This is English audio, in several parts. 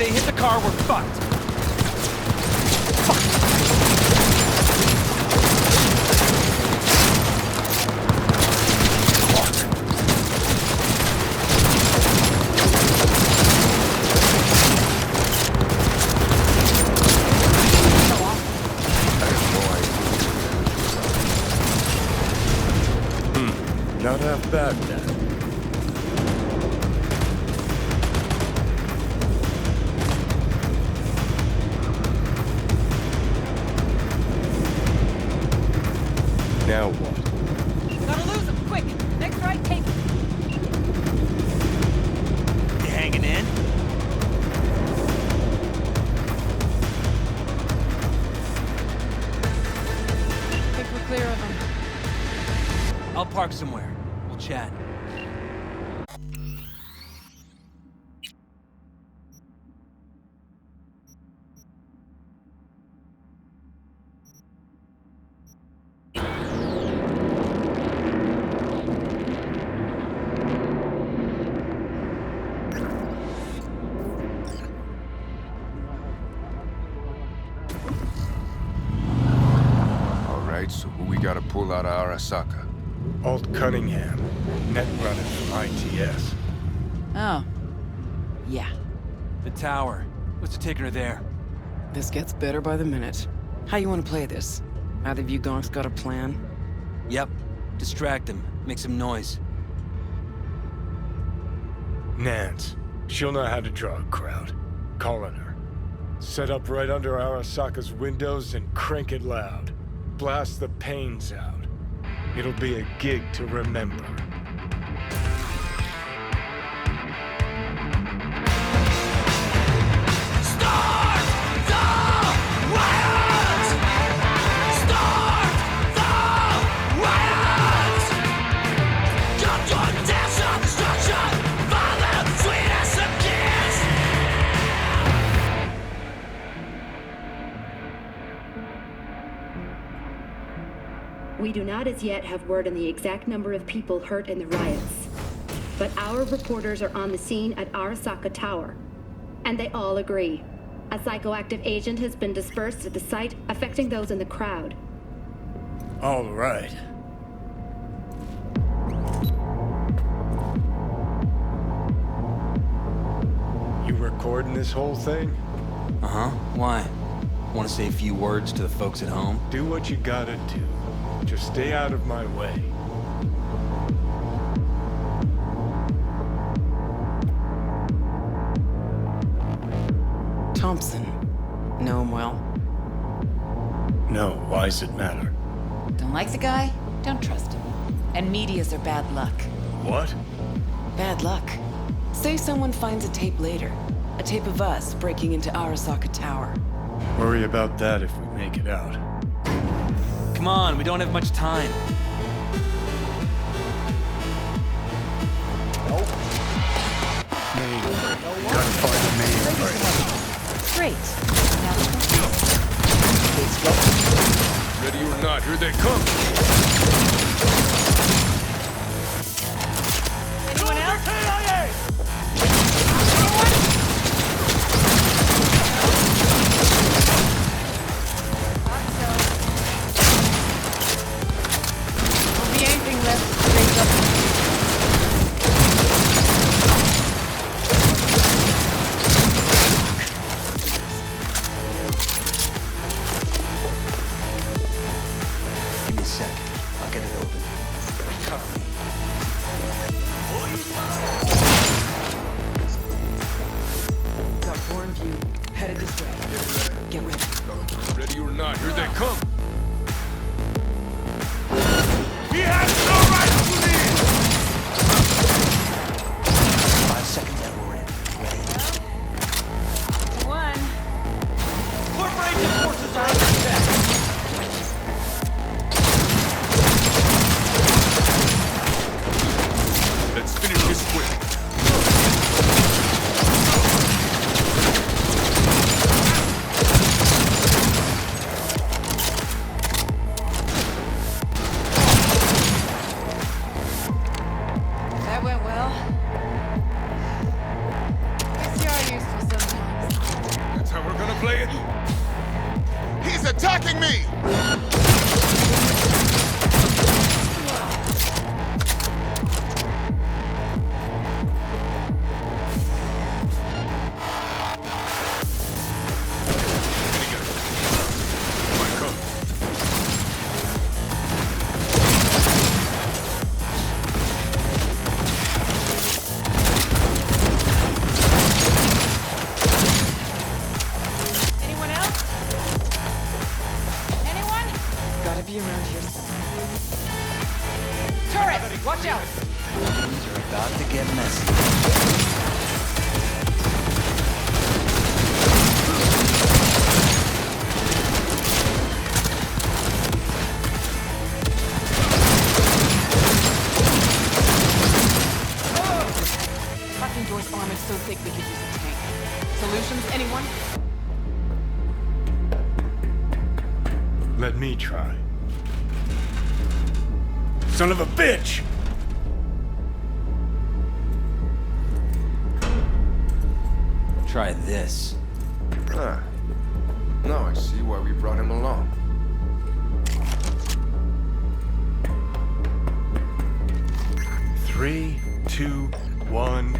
they hit the car, we're fucked. Not half bad then. Now what? Gotta lose him, quick! Next right, take it! You hanging in? Think we're clear of him. I'll park somewhere. We'll chat. So who we gotta pull out of Arasaka? Alt Cunningham, net runner from ITS. Oh. Yeah. The tower. What's taking her there? This gets better by the minute. How you want to play this? Either of you gonks got a plan? Yep. Distract him. Make some noise. Nance. She'll know how to draw a crowd. Call on her. Set up right under Arasaka's windows and crank it loud. Blast the panes out. It'll be a gig to remember. Start the riot! Start the riot! Come to a dance of destruction, violent, sweet as a kiss! We do not as yet have word on the exact number of people hurt in the riots. But our reporters are on the scene at Arasaka Tower. And they all agree. A psychoactive agent has been dispersed at the site, affecting those in the crowd. All right. You recording this whole thing? Uh-huh. Why? Want to say a few words to the folks at home? Do what you gotta do. Just stay out of my way. Thompson. Know him well? No, why's it matter? Don't like the guy? Don't trust him. And medias are bad luck. What? Bad luck. Say someone finds a tape later. A tape of us breaking into Arasaka Tower. Worry about that if we make it out. Come on, we don't have much time. Main. Gotta find the main first. Great. Now Ready or not, here they come! anyone else? Won't be anything left straight up. Give me a sec. I'll get it open. Cover me. Got foreign view. Headed this way. Get ready. Ready or not, here they come! He has no right to leave! 5 seconds and we're in. Ready? One. Corporation forces are under attack. Let's finish this quick. play it? He's attacking me! Anyone else? Anyone? Gotta be around here somewhere. Turret! Watch out! Things are about to get messy. Fucking door's arm is so thick we could use a tank. Solutions, anyone? Let me try. Son of a bitch! Try this. Huh. Now I see why we brought him along. Three, two, one.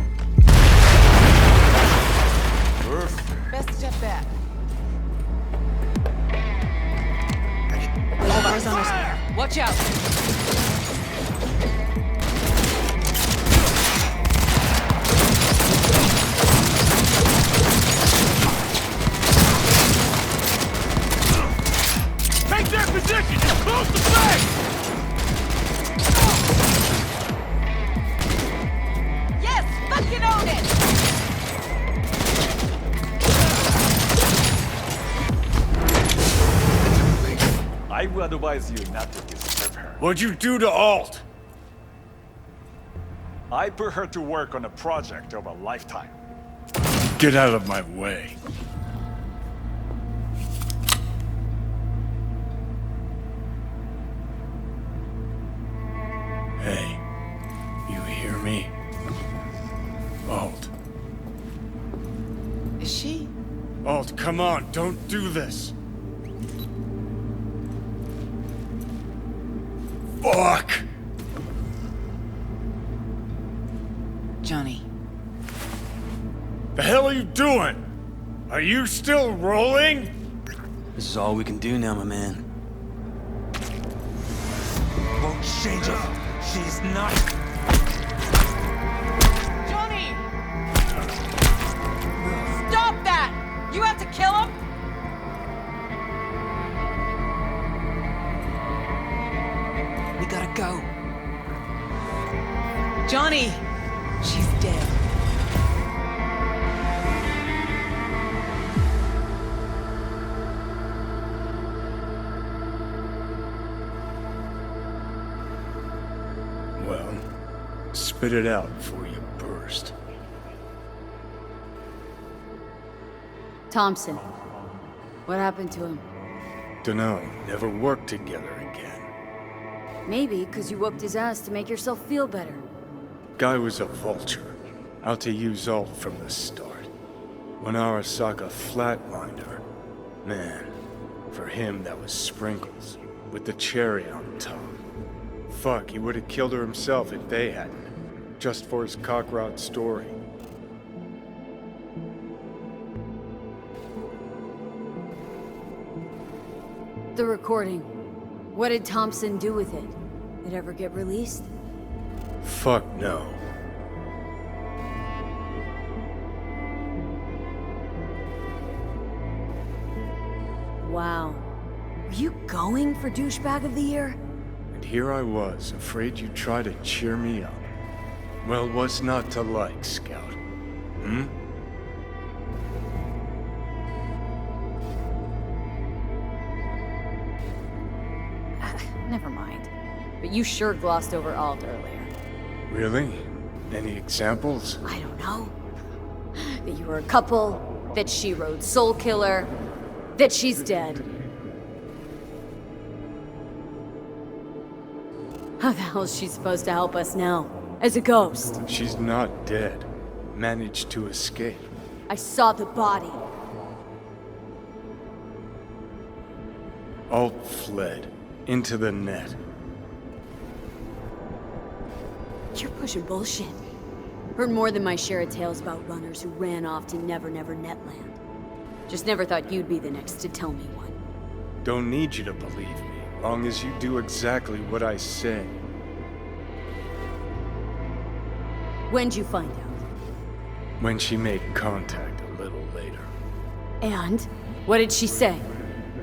Perfect. Best step back. All horizontals. Watch out! Take their position and close the flank! Yes! Fucking own it! I would advise you not to disturb her. What'd you do to Alt? I put her to work on a project of a lifetime. Get out of my way. Hey, you hear me? Alt. Is she? Alt, come on, don't do this. Fuck! Johnny. The hell are you doing? Are you still rolling? This is all we can do now, my man. Won't change it. She's not. Johnny! Stop that! You have to kill him? We gotta go. Johnny! She's dead. Well, spit it out before you burst. Thompson. What happened to him? Dunno, never worked together again. Maybe because you whooped his ass to make yourself feel better. Guy was a vulture, out to use Alt from the start. When Arasaka flatlined her, man, for him that was sprinkles, with the cherry on top. Fuck, he would have killed her himself if they hadn't, just for his cock-rot story. The recording. What did Thompson do with it? It ever get released? Fuck no. Wow. Were you going for Douchebag of the Year? And here I was, afraid you'd try to cheer me up. Well, what's not to like, Scout? Hmm? Never mind. But you sure glossed over Alt earlier. Really? Any examples? I don't know. That you were a couple, that she rode Soul Killer, that she's dead. How the hell is she supposed to help us now? As a ghost? She's not dead. Managed to escape. I saw the body. Alt fled into the net. You're pushing bullshit. Heard more than my share of tales about runners who ran off to Never Never Netland. Just never thought you'd be the next to tell me one. Don't need you to believe me, long as you do exactly what I say. When'd you find out? When she made contact a little later. And? What did she say?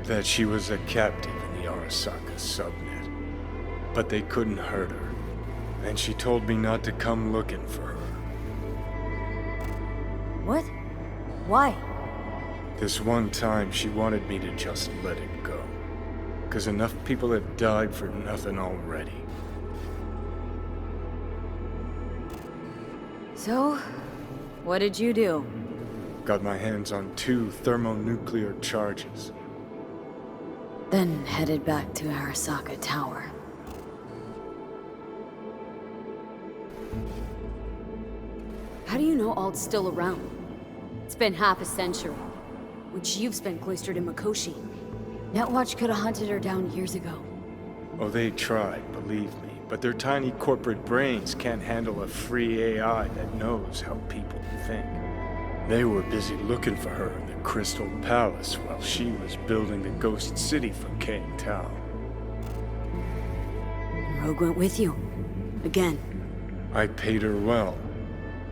That she was a captive in the Arasaka subnet. But they couldn't hurt her. And she told me not to come looking for her. What? Why? This one time she wanted me to just let it go. 'Cause enough people have died for nothing already. So, what did you do? Got my hands on 2 thermonuclear charges. Then headed back to Arasaka Tower. How do you know Alt's still around? It's been half a century, which you've spent cloistered in Mikoshi. Netwatch could have hunted her down years ago. Oh, they tried, believe me, but their tiny corporate brains can't handle a free AI that knows how people think. They were busy looking for her in the Crystal Palace while she was building the Ghost City for Kang Tao. Rogue went with you. Again. I paid her well.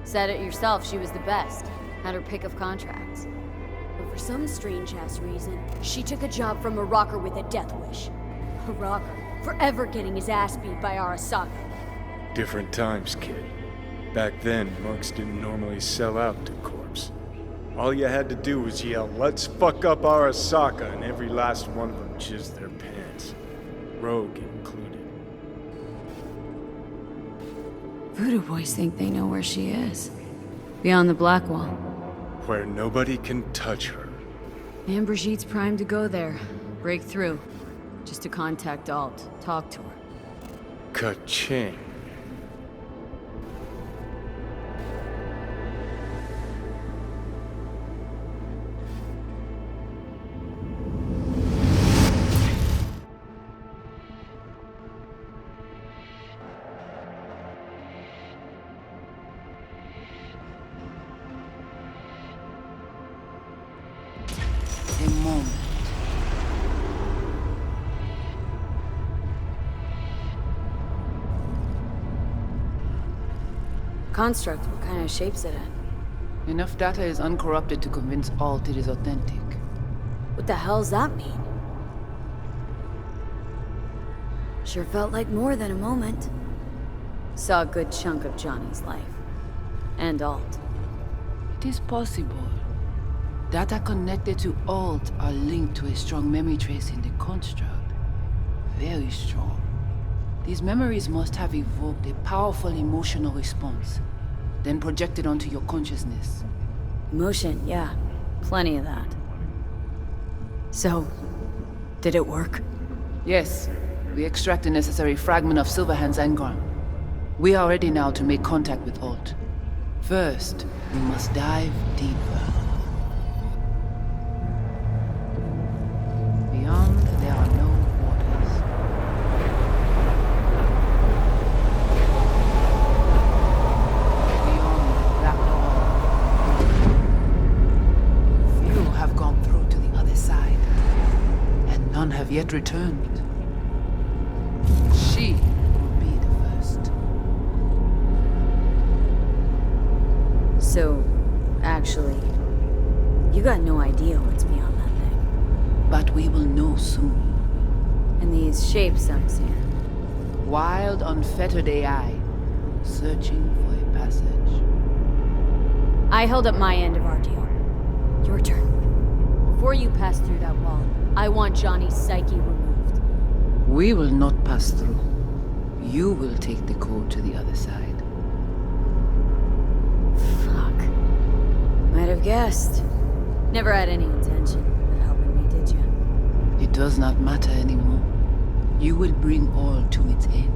Said it yourself, she was the best. Had her pick of contracts. But for some strange-ass reason, she took a job from a rocker with a death wish. A rocker, forever getting his ass beat by Arasaka. Different times, kid. Back then, mercs didn't normally sell out to corps. All you had to do was yell, "Let's fuck up Arasaka," and every last one of them jizzed their pants. Rogue included. Voodoo boys think they know where she is. Beyond the Black Wall. Where nobody can touch her. And Brigitte's primed to go there. Break through. Just to contact Alt. Talk to her. Ka-ching. A moment. Construct, what kind of shape's it in? Enough data is uncorrupted to convince Alt it is authentic. What the hell's that mean? Sure felt like more than a moment. Saw a good chunk of Johnny's life. And Alt. It is possible. Data connected to Alt are linked to a strong memory trace in the construct. Very strong. These memories must have evoked a powerful emotional response, then projected onto your consciousness. Emotion, yeah. Plenty of that. So, did it work? Yes, we extract the necessary fragment of Silverhand's engram. We are ready now to make contact with Alt. First, we must dive deeper. Beyond, there are no waters. Beyond the black wall. Few have gone through to the other side, and none have yet returned. She will be the first. So, actually, you got no idea what's beyond that thing. But we will know soon. And these shapes I'm seeing. Wild, unfettered AI, searching for a passage. I held up my end of our deal. Your turn. Before you pass through that wall, I want Johnny's psyche removed. We will not pass through. You will take the code to the other side. Fuck. Might have guessed. Never had any intention of helping me, did you? It does not matter anymore. You will bring all to its end.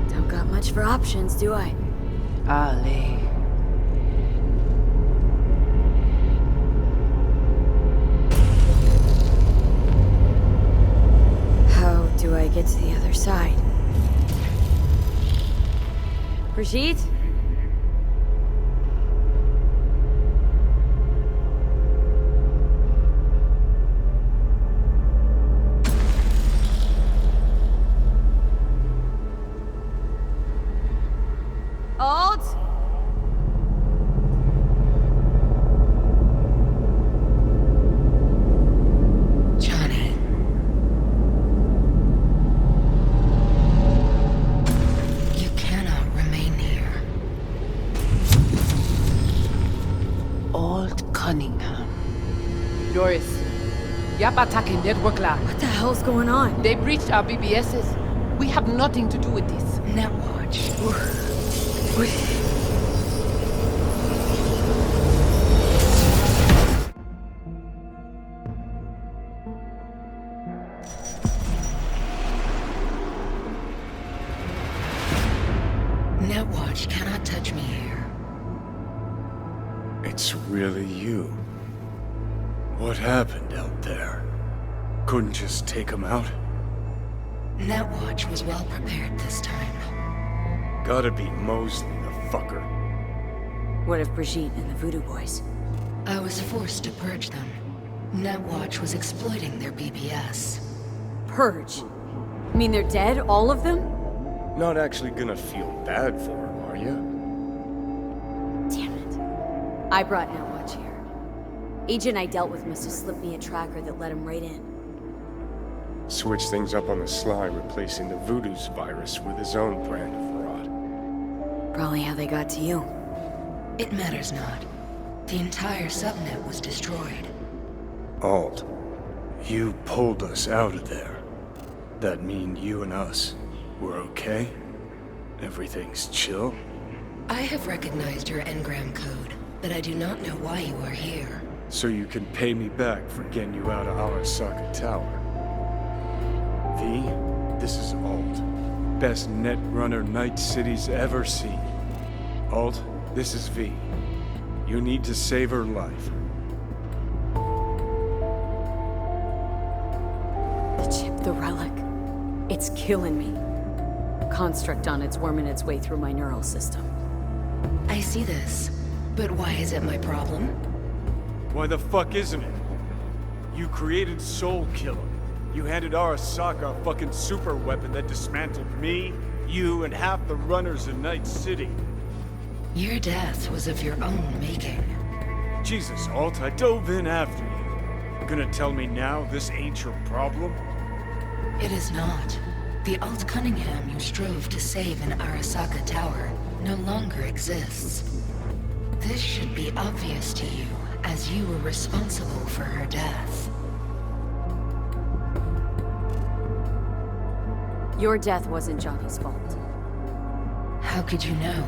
Don't got much for options, do I? Ale. Brigitte? Alt? Johnny. You cannot remain here. Old Cunningham. Doris, Yap attacking network lab. What the hell's going on? They breached our BBSs. We have nothing to do with this. Netwatch. Netwatch cannot touch me here. It's really you. What happened out there? Couldn't just take him out? Netwatch was well prepared this time. Gotta be Mosley, the fucker. What of Brigitte and the Voodoo Boys? I was forced to purge them. Netwatch was exploiting their BBS. Purge? You mean they're dead, all of them? Not actually gonna feel bad for him, are you? Damn it. I brought Netwatch here. Agent I dealt with must have slipped me a tracker that let him right in. Switch things up on the sly, replacing the Voodoo's virus with his own brand of rot. Probably how they got to you. It matters not. The entire subnet was destroyed. Alt, you pulled us out of there. That mean you and us, we're okay? Everything's chill? I have recognized your engram code, but I do not know why you are here. So you can pay me back for getting you out of Arasaka Tower. V, this is Alt. Best netrunner Night City's ever seen. Alt, this is V. You need to save her life. The chip, the relic. It's killing me. Construct on it's worming its way through my neural system. I see this, but why is it my problem? Why the fuck isn't it? You created Soul Killer. You handed Arasaka a fucking super weapon that dismantled me, you, and half the runners in Night City. Your death was of your own making. Jesus, Alt, I dove in after you. Gonna tell me now this ain't your problem? It is not. The Alt Cunningham you strove to save in Arasaka Tower no longer exists. This should be obvious to you, as you were responsible for her death. Your death wasn't Johnny's fault. How could you know?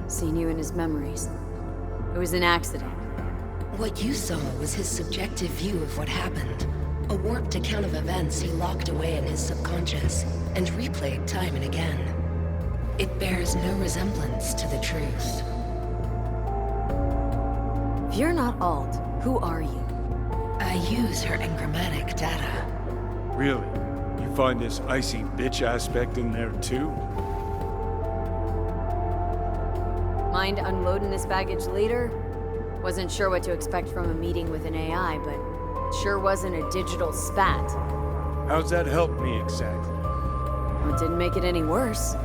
Seen you in his memories. It was an accident. What you saw was his subjective view of what happened. A warped account of events he locked away in his subconscious and replayed time and again. It bears no resemblance to the truth. If you're not Alt, who are you? I use her engrammatic data. Really? You find this icy bitch aspect in there too? Mind unloading this baggage later? Wasn't sure what to expect from a meeting with an AI, but sure wasn't a digital spat. How's that help me exactly? Well, it didn't make it any worse.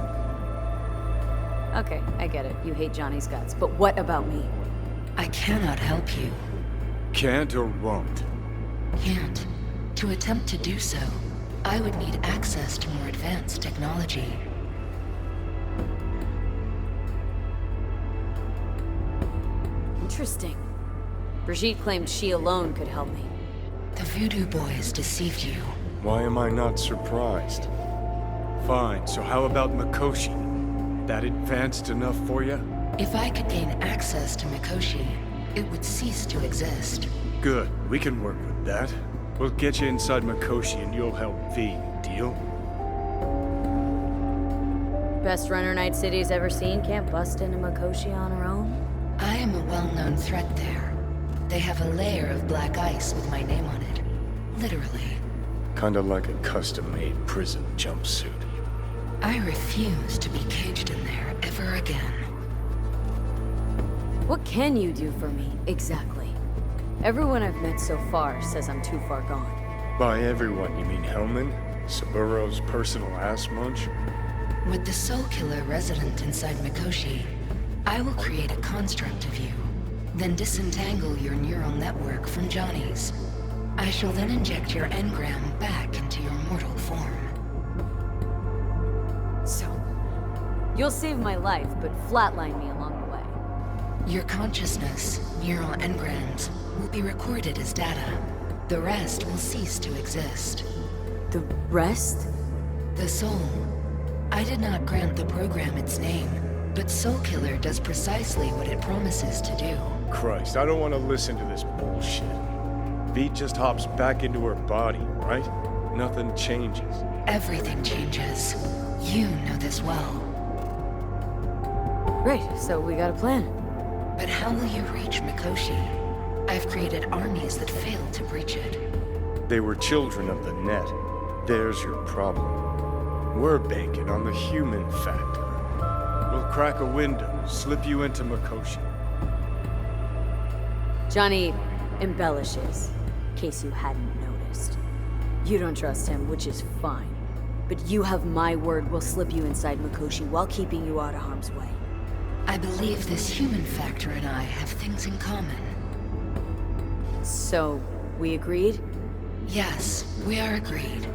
Okay, I get it. You hate Johnny's guts, but what about me? I cannot help you. Can't or won't? Can't. To attempt to do so, I would need access to more advanced technology. Interesting. Brigitte claimed she alone could help me. The Voodoo Boys deceived you. Why am I not surprised? Fine, so how about Mikoshi? That advanced enough for you? If I could gain access to Mikoshi, it would cease to exist. Good, we can work with that. We'll get you inside Mikoshi and you'll help V, deal? Best runner Night City's ever seen can't bust into Mikoshi on her own? I am a well-known threat there. They have a layer of black ice with my name on it. Literally. Kinda like a custom-made prison jumpsuit. I refuse to be caged in there ever again. What can you do for me, exactly? Everyone I've met so far says I'm too far gone. By everyone, you mean Hellman? Saburo's personal ass munch? With the Soul Killer resident inside Mikoshi, I will create a construct of you, then disentangle your neural network from Johnny's. I shall then inject your engram back into your mortal form. So, you'll save my life, but flatline me along the way. Your consciousness, neural engrams, will be recorded as data. The rest will cease to exist. The rest? The soul. I did not grant the program its name, but Soul Killer does precisely what it promises to do. Christ, I don't want to listen to this bullshit. V just hops back into her body, right? Nothing changes. Everything changes. You know this well. Great, so we got a plan. But how will you reach Mikoshi? I've created armies that failed to breach it. They were children of the net. There's your problem. We're banking on the human factor. We'll crack a window, slip you into Mikoshi. Johnny embellishes, in case you hadn't noticed. You don't trust him, which is fine. But you have my word we'll slip you inside Mikoshi while keeping you out of harm's way. I believe this human factor and I have things in common. So, we agreed? Yes, we are agreed.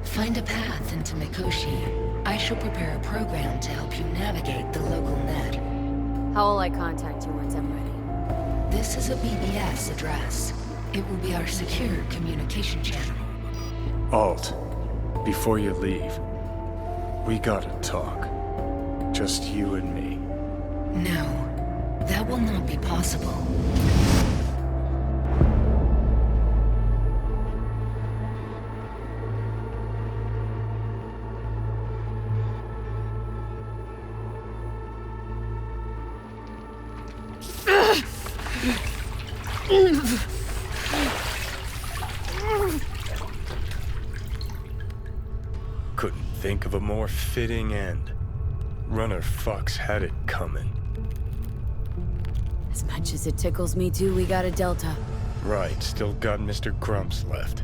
Find a path into Mikoshi. I shall prepare a program to help you navigate the local net. How will I contact you once I'm ready? This is a BBS address. It will be our secure communication channel. Alt, before you leave, we gotta talk. Just you and me. No, that will not be possible. Couldn't think of a more fitting end. Runner fucks had it coming. As much as it tickles me too, we got a Delta. Right, still got Mr. Grumps left.